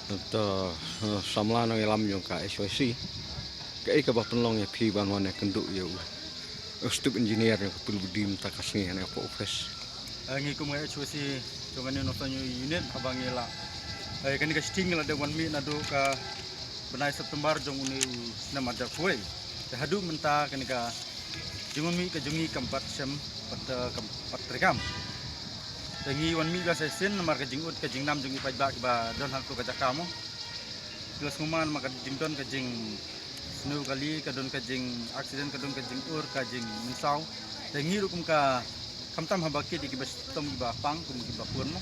to samla nang ilam yung ka SYC ka ika ba penlong ya kliban wan kenduk ya stub engineer ya pulbudim takasni ya ko office ngi ko mo HOC to ngani no tanyo unit habang ila kan ka sting la de 1 mi na do ka benai September jong uni na madak kuai hadu menta kan ka jong mi ka jongi kampat sem pat rekam tengi 1 mi ga sesen mar ka jingut ka jingnam jongi pajba ba don hak to ka jakamo plus nguman maka jingdon ka jing snow kali ka don ka jing accident ka don ka jing ur ka jing minsau tengi rukum ka kamtam habaki di kibas tom ba pang kum ki bakun mo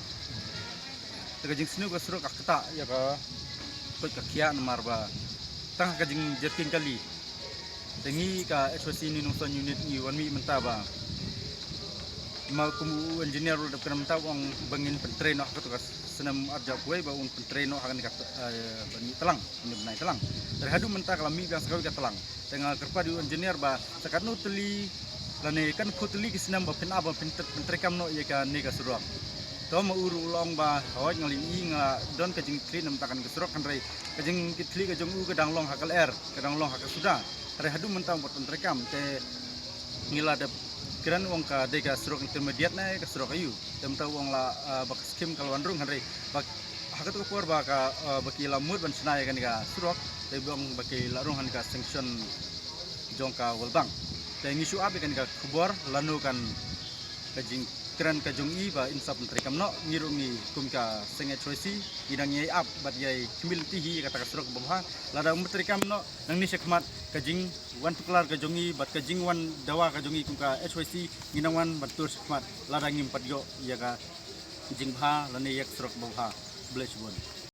ka jing snow ka suro ka kata ya ka kot ka kia mar ba tang ka jing jerking kali tengi ka SOC ni nungson unit ni 1 mi menta ba mau kumu engineer udah kena mentau orang bangin pentrain nak tu kas senam arja kuai ba un pentrain nak akan dikat bani telang ini benai telang terhadu mentah kalau mi biang sekali kat telang tengah kerpa di engineer ba sekarang teli lane kan khutli ki senam ba pen aba pentrain kam no ye ka ni ka suruak to ma uru ulong ba hawat ngali i nga don ka jing clean nam takan kesurok kan rai ka jing kitli ka jong u ka danglong hakal air ka danglong hakal sudah terhadu mentah buat pentrain kam te ngila ada kiran wong ka de ka surok intermediate na ka surok ayu tem ta wong la bak skim kal wandrung hanre bak hakat ko por ba ka baki lamut ban snai kan ka surok te bong baki larung han ka sanction jong ka walbang te ngisu abi kan ka kubor lanu kan ka jing kiran ka jong i ba insap menteri kamno ngiru mi kum ka senget choisi idang yai up bat yai humility hi kata ka surok babha lada menteri kamno nang ni sekmat ka jing wan tuklar ka jongi bat ka jing wan dawa ka jongi kum ka HYC ginangwan batur sekmat lada ngim patyo ya ka jing bha lani yak surok babha blessed one